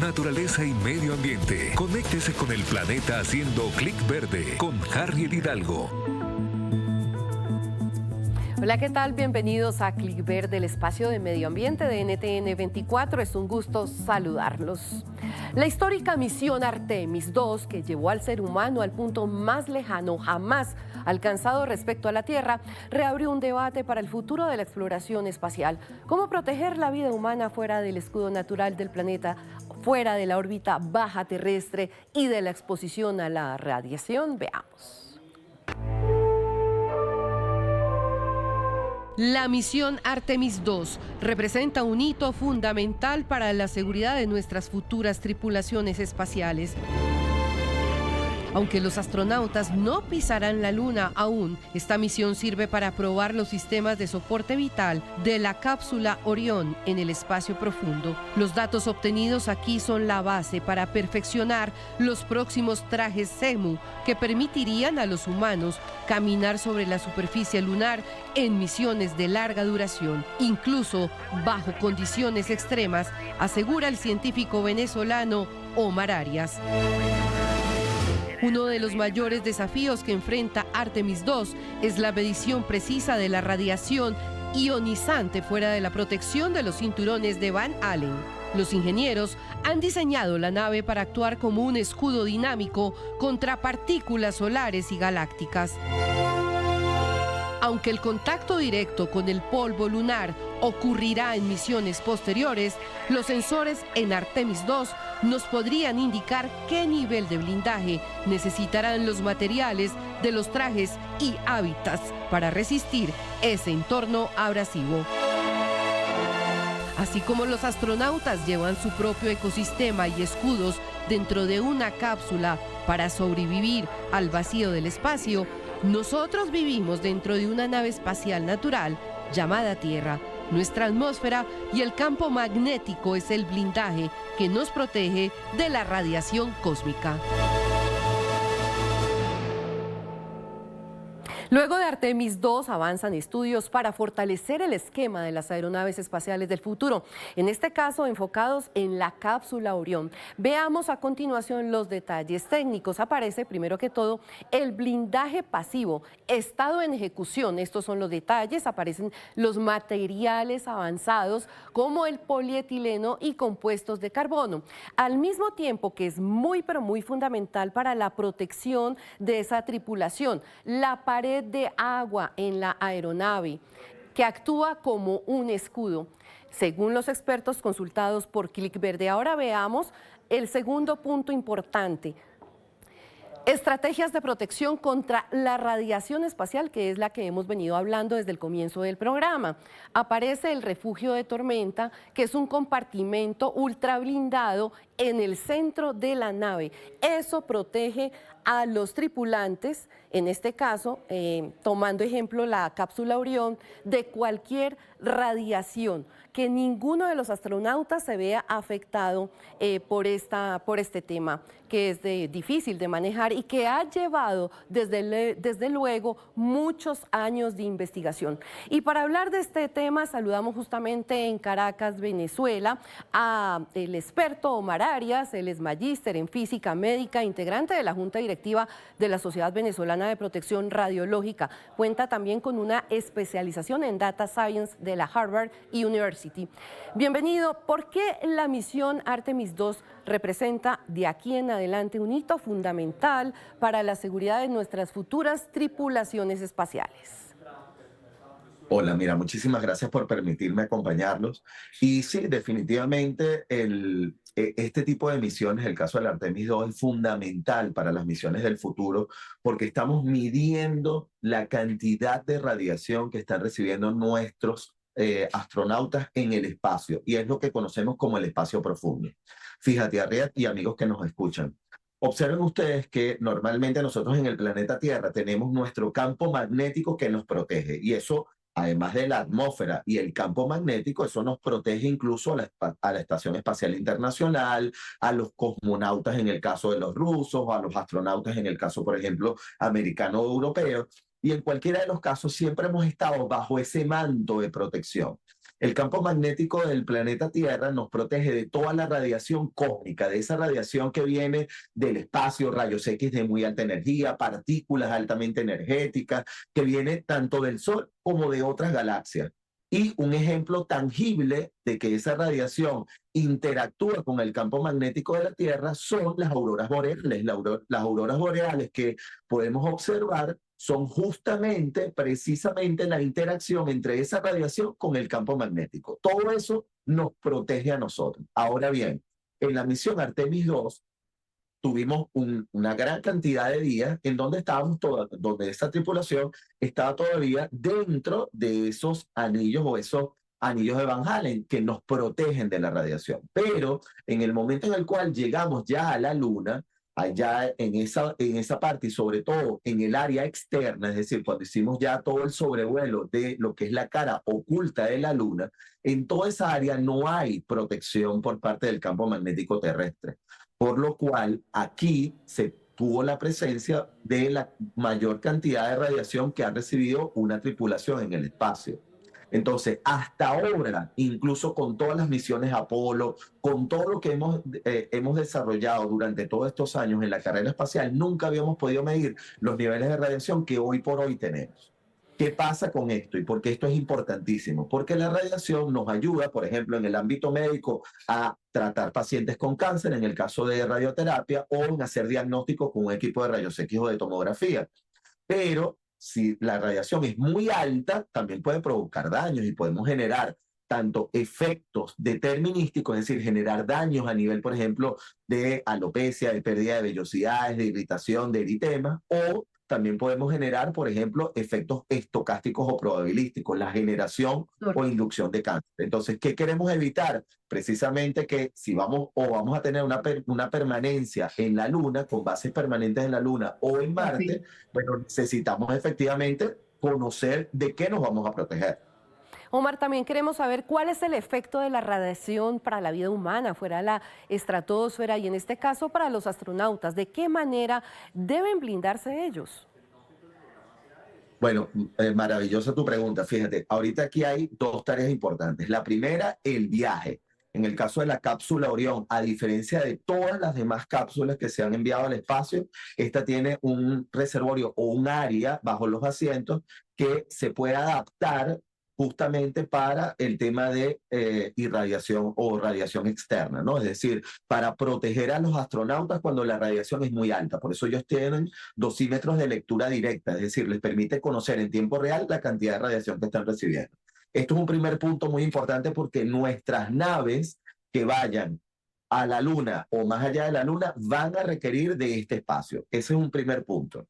naturaleza y medio ambiente. Conéctese con el planeta haciendo clic verde con Harriet Hidalgo. Hola, ¿qué tal? Bienvenidos a Clic Verde, el espacio de medio ambiente de NTN 24. Es un gusto saludarlos. La histórica misión Artemis II, que llevó al ser humano al punto más lejano jamás alcanzado respecto a la Tierra, reabrió un debate para el futuro de la exploración espacial. ¿Cómo proteger la vida humana fuera del escudo natural del planeta, fuera de la órbita baja terrestre y de la exposición a la radiación? Veamos. La misión Artemis II representa un hito fundamental para la seguridad de nuestras futuras tripulaciones espaciales. Aunque los astronautas no pisarán la Luna aún, esta misión sirve para probar los sistemas de soporte vital de la cápsula Orión en el espacio profundo. Los datos obtenidos aquí son la base para perfeccionar los próximos trajes SEMU que permitirían a los humanos caminar sobre la superficie lunar en misiones de larga duración, incluso bajo condiciones extremas, asegura el científico venezolano Omar Arias. Uno de los mayores desafíos que enfrenta Artemis II es la medición precisa de la radiación ionizante fuera de la protección de los cinturones de Van Allen. Los ingenieros han diseñado la nave para actuar como un escudo dinámico contra partículas solares y galácticas. Aunque el contacto directo con el polvo lunar ocurrirá en misiones posteriores, los sensores en Artemis II nos podrían indicar qué nivel de blindaje necesitarán los materiales de los trajes y hábitats para resistir ese entorno abrasivo. Así como los astronautas llevan su propio ecosistema y escudos dentro de una cápsula para sobrevivir al vacío del espacio, nosotros vivimos dentro de una nave espacial natural llamada Tierra. Nuestra atmósfera y el campo magnético es el blindaje que nos protege de la radiación cósmica. Luego de Artemis II avanzan estudios para fortalecer el esquema de las aeronaves espaciales del futuro, en este caso enfocados en la cápsula Orión. Veamos a continuación los detalles técnicos. Aparece primero que todo el blindaje pasivo, estado en ejecución. Estos son los detalles, aparecen los materiales avanzados como el polietileno y compuestos de carbono. Al mismo tiempo que es muy pero muy fundamental para la protección de esa tripulación, la pared de agua en la aeronave, que actúa como un escudo, según los expertos consultados por Clic Verde. Ahora veamos el segundo punto importante: estrategias de protección contra la radiación espacial, que es la que hemos venido hablando desde el comienzo del programa. Aparece el refugio de tormenta, que es un compartimento ultra blindado en el centro de la nave. Eso protege a los tripulantes, en este caso, tomando ejemplo la cápsula Orión, de cualquier radiación, que ninguno de los astronautas se vea afectado por este tema, que es difícil de manejar y que ha llevado desde luego muchos años de investigación. Y para hablar de este tema saludamos justamente en Caracas, Venezuela, a el experto Omar Arias. Él es magíster en física médica, integrante de la Junta Directiva de la Sociedad Venezolana de Protección Radiológica. Cuenta también con una especialización en Data Science de la Harvard University. Bienvenido. ¿Por qué la misión Artemis II representa de aquí en adelante un hito fundamental para la seguridad de nuestras futuras tripulaciones espaciales? Hola, mira, muchísimas gracias por permitirme acompañarlos. Y sí, definitivamente este tipo de misiones, el caso del Artemis II, es fundamental para las misiones del futuro porque estamos midiendo la cantidad de radiación que están recibiendo nuestros astronautas en el espacio, y es lo que conocemos como el espacio profundo. Fíjate, Ariad y amigos que nos escuchan, observen ustedes que normalmente nosotros en el planeta Tierra tenemos nuestro campo magnético que nos protege, y eso, además de la atmósfera y el campo magnético, eso nos protege incluso a la Estación Espacial Internacional, a los cosmonautas en el caso de los rusos, o a los astronautas en el caso, por ejemplo, americano o europeo. Y en cualquiera de los casos siempre hemos estado bajo ese manto de protección. El campo magnético del planeta Tierra nos protege de toda la radiación cósmica, de esa radiación que viene del espacio, rayos X de muy alta energía, partículas altamente energéticas, que viene tanto del Sol como de otras galaxias. Y un ejemplo tangible de que esa radiación interactúa con el campo magnético de la Tierra son las auroras boreales. Las auroras boreales que podemos observar son justamente, precisamente la interacción entre esa radiación con el campo magnético. Todo eso nos protege a nosotros. Ahora bien, en la misión Artemis 2 tuvimos una gran cantidad de días en donde estábamos donde esta tripulación estaba todavía dentro de esos anillos o esos anillos de Van Allen que nos protegen de la radiación. Pero en el momento en el cual llegamos ya a la Luna, allá en esa parte y sobre todo en el área externa, es decir, cuando hicimos ya todo el sobrevuelo de lo que es la cara oculta de la Luna, en toda esa área no hay protección por parte del campo magnético terrestre. Por lo cual aquí se tuvo la presencia de la mayor cantidad de radiación que ha recibido una tripulación en el espacio. Entonces, hasta ahora, incluso con todas las misiones Apolo, con todo lo que hemos desarrollado durante todos estos años en la carrera espacial, nunca habíamos podido medir los niveles de radiación que hoy por hoy tenemos. ¿Qué pasa con esto? Y por qué esto es importantísimo. Porque la radiación nos ayuda, por ejemplo, en el ámbito médico, a tratar pacientes con cáncer, en el caso de radioterapia, o en hacer diagnósticos con un equipo de rayos X o de tomografía. Pero si la radiación es muy alta, también puede provocar daños y podemos generar tanto efectos determinísticos, es decir, generar daños a nivel, por ejemplo, de alopecia, de pérdida de vellosidades, de irritación, de eritema, o también podemos generar, por ejemplo, efectos estocásticos o probabilísticos, la generación o inducción de cáncer. Entonces, ¿qué queremos evitar? Precisamente que si vamos a tener una permanencia en la Luna, con bases permanentes en la Luna o en Marte, bueno, necesitamos efectivamente conocer de qué nos vamos a proteger. Omar, también queremos saber cuál es el efecto de la radiación para la vida humana fuera de la estratosfera y en este caso para los astronautas. ¿De qué manera deben blindarse ellos? Bueno, maravillosa tu pregunta. Fíjate, ahorita aquí hay dos tareas importantes. La primera, el viaje. En el caso de la cápsula Orión, a diferencia de todas las demás cápsulas que se han enviado al espacio, esta tiene un reservorio o un área bajo los asientos que se puede adaptar justamente para el tema de irradiación o radiación externa, ¿no? Es decir, para proteger a los astronautas cuando la radiación es muy alta. Por eso ellos tienen dosímetros de lectura directa, es decir, les permite conocer en tiempo real la cantidad de radiación que están recibiendo. Esto es un primer punto muy importante porque nuestras naves que vayan a la Luna o más allá de la Luna van a requerir de este espacio. Ese es un primer punto.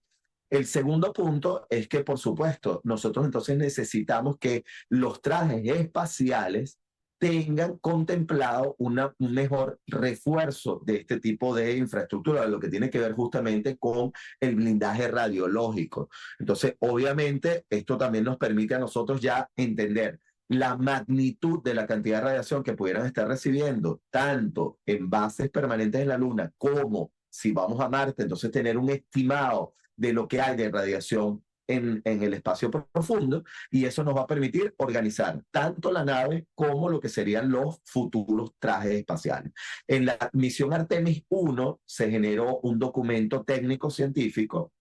El segundo punto es que, por supuesto, nosotros entonces necesitamos que los trajes espaciales tengan contemplado un mejor refuerzo de este tipo de infraestructura, de lo que tiene que ver justamente con el blindaje radiológico. Entonces, obviamente, esto también nos permite a nosotros ya entender la magnitud de la cantidad de radiación que pudieran estar recibiendo, tanto en bases permanentes en la Luna como si vamos a Marte, entonces tener un estimado de lo que hay de radiación en el espacio profundo, y eso nos va a permitir organizar tanto la nave como lo que serían los futuros trajes espaciales. En la misión Artemis 1 se generó un documento técnico-científico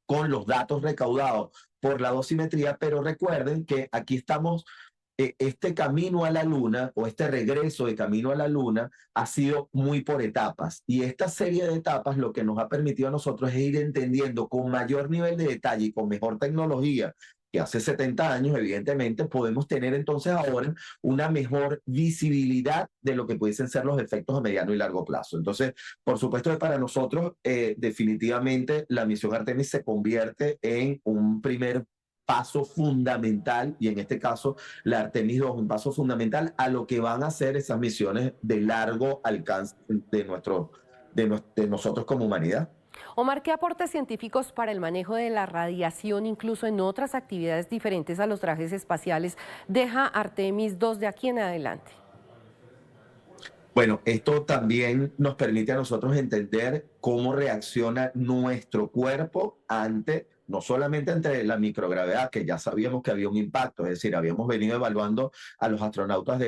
con los datos recaudados por la dosimetría, pero recuerden que aquí estamos este camino a la Luna o este regreso de camino a la Luna ha sido muy por etapas, y esta serie de etapas lo que nos ha permitido a nosotros es ir entendiendo con mayor nivel de detalle y con mejor tecnología que hace 70 años, evidentemente, podemos tener entonces ahora una mejor visibilidad de lo que pudiesen ser los efectos a mediano y largo plazo. Entonces, por supuesto que para nosotros definitivamente la misión Artemis se convierte en un primer paso fundamental, y en este caso la Artemis 2, un paso fundamental a lo que van a ser esas misiones de largo alcance de nosotros como humanidad. Omar, ¿qué aportes científicos para el manejo de la radiación, incluso en otras actividades diferentes a los trajes espaciales, deja Artemis 2 de aquí en adelante? Bueno, esto también nos permite a nosotros entender cómo reacciona nuestro cuerpo ante, no solamente ante la microgravedad, que ya sabíamos que había un impacto, es decir, habíamos venido evaluando a los astronautas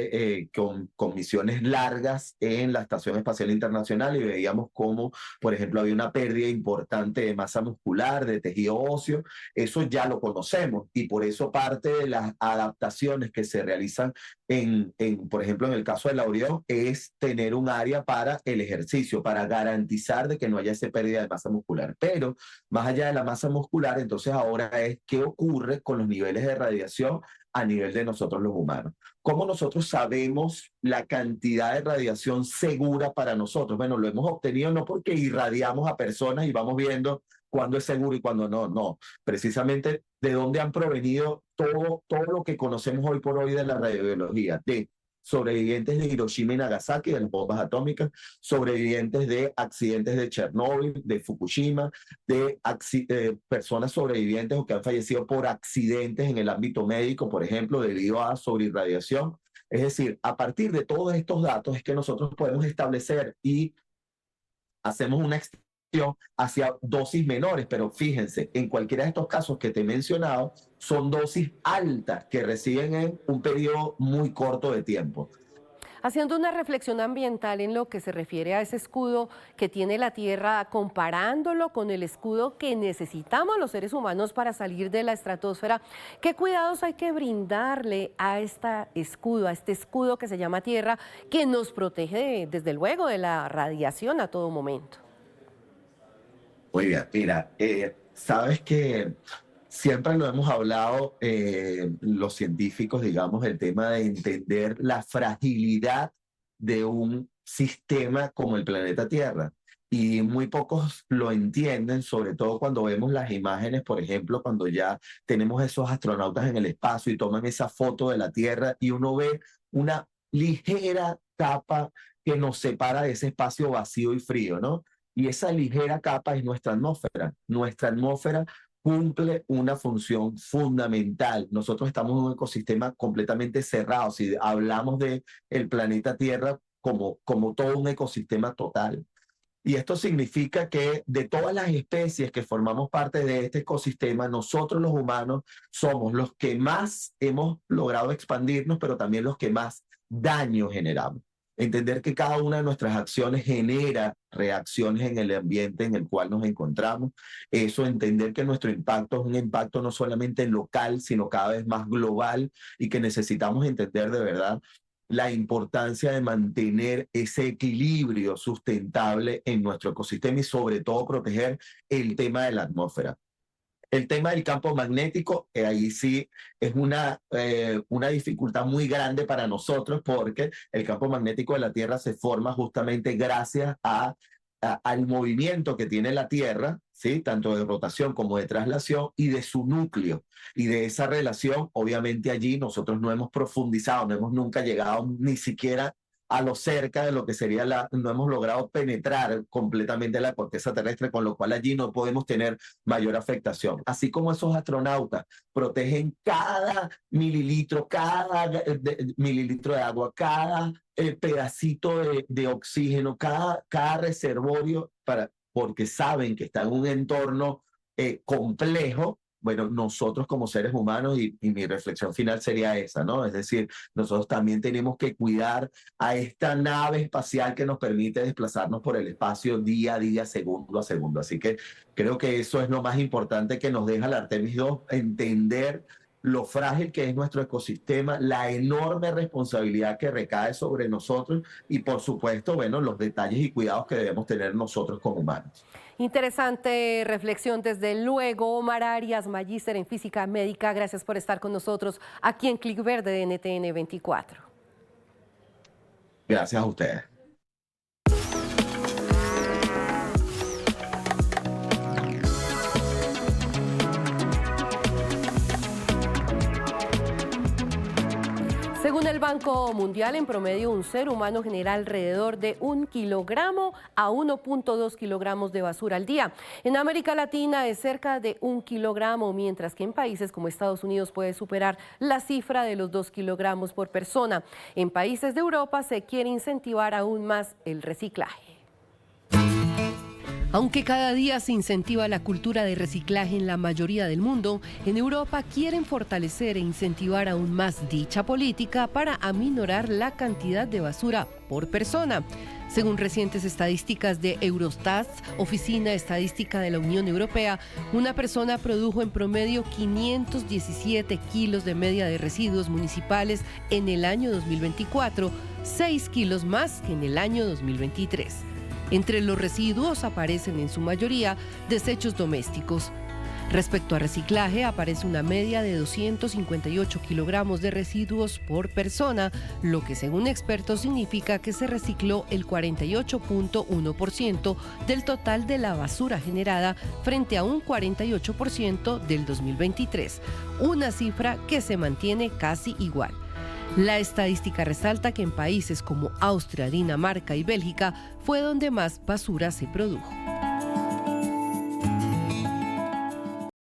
con misiones largas en la Estación Espacial Internacional y veíamos cómo, por ejemplo, había una pérdida importante de masa muscular, de tejido óseo. Eso ya lo conocemos y por eso parte de las adaptaciones que se realizan por ejemplo, en el caso de la Orión, es tener un área para el ejercicio, para garantizar de que no haya esa pérdida de masa muscular. Pero más allá de la masa muscular, entonces ahora es qué ocurre con los niveles de radiación a nivel de nosotros los humanos. ¿Cómo nosotros sabemos la cantidad de radiación segura para nosotros? Bueno, lo hemos obtenido no porque irradiamos a personas y vamos viendo cuándo es seguro y cuándo no, no. Precisamente de dónde han provenido todo lo que conocemos hoy por hoy de la radiobiología, de sobrevivientes de Hiroshima y Nagasaki, de las bombas atómicas, sobrevivientes de accidentes de Chernóbil, de Fukushima, de personas sobrevivientes o que han fallecido por accidentes en el ámbito médico, por ejemplo, debido a sobreirradiación. Es decir, a partir de todos estos datos es que nosotros podemos establecer y hacemos una extensión hacia dosis menores, pero fíjense, en cualquiera de estos casos que te he mencionado, son dosis altas que reciben en un periodo muy corto de tiempo. Haciendo una reflexión ambiental en lo que se refiere a ese escudo que tiene la Tierra, comparándolo con el escudo que necesitamos los seres humanos para salir de la estratosfera, ¿qué cuidados hay que brindarle a este escudo que se llama Tierra, que nos protege desde luego de la radiación a todo momento? Muy bien, mira, sabes que siempre lo hemos hablado los científicos, digamos, el tema de entender la fragilidad de un sistema como el planeta Tierra. Y muy pocos lo entienden, sobre todo cuando vemos las imágenes, por ejemplo, cuando ya tenemos esos astronautas en el espacio y toman esa foto de la Tierra y uno ve una ligera capa que nos separa de ese espacio vacío y frío, ¿no? Y esa ligera capa es nuestra atmósfera. Nuestra atmósfera cumple una función fundamental. Nosotros estamos en un ecosistema completamente cerrado. Si hablamos de el planeta Tierra como todo un ecosistema total. Y esto significa que de todas las especies que formamos parte de este ecosistema, nosotros los humanos somos los que más hemos logrado expandirnos, pero también los que más daño generamos. Entender que cada una de nuestras acciones genera reacciones en el ambiente en el cual nos encontramos. Eso, entender que nuestro impacto es un impacto no solamente local, sino cada vez más global y que necesitamos entender de verdad la importancia de mantener ese equilibrio sustentable en nuestro ecosistema y sobre todo proteger el tema de la atmósfera. El tema del campo magnético, ahí sí es una dificultad muy grande para nosotros porque el campo magnético de la Tierra se forma justamente gracias al movimiento que tiene la Tierra, ¿sí? Tanto de rotación como de traslación y de su núcleo. Y de esa relación, obviamente allí nosotros no hemos profundizado, no hemos nunca llegado ni siquiera a lo cerca de lo que sería no hemos logrado penetrar completamente la corteza terrestre, con lo cual allí no podemos tener mayor afectación. Así como esos astronautas protegen cada mililitro, mililitro de agua, cada pedacito de oxígeno, cada reservorio, porque saben que está en un entorno complejo. Bueno, nosotros como seres humanos, y mi reflexión final sería esa, ¿no? Es decir, nosotros también tenemos que cuidar a esta nave espacial que nos permite desplazarnos por el espacio día a día, segundo a segundo. Así que creo que eso es lo más importante que nos deja la Artemis 2, entender lo frágil que es nuestro ecosistema, la enorme responsabilidad que recae sobre nosotros y, por supuesto, bueno, los detalles y cuidados que debemos tener nosotros como humanos. Interesante reflexión, desde luego. Omar Arias, magíster en física médica, gracias por estar con nosotros aquí en Clic Verde de NTN 24. Gracias a ustedes. Según el Banco Mundial, en promedio un ser humano genera alrededor de 1 kilogramo a 1.2 kilogramos de basura al día. En América Latina es cerca de 1 kilogramo, mientras que en países como Estados Unidos puede superar la cifra de los 2 kilogramos por persona. En países de Europa se quiere incentivar aún más el reciclaje. Aunque cada día se incentiva la cultura de reciclaje en la mayoría del mundo, en Europa quieren fortalecer e incentivar aún más dicha política para aminorar la cantidad de basura por persona. Según recientes estadísticas de Eurostat, Oficina Estadística de la Unión Europea, una persona produjo en promedio 517 kilos de media de residuos municipales en el año 2024, 6 kilos más que en el año 2023. Entre los residuos aparecen en su mayoría desechos domésticos. Respecto a reciclaje, aparece una media de 258 kilogramos de residuos por persona, lo que según expertos significa que se recicló el 48.1% del total de la basura generada frente a un 48% del 2023, una cifra que se mantiene casi igual. La estadística resalta que en países como Austria, Dinamarca y Bélgica fue donde más basura se produjo.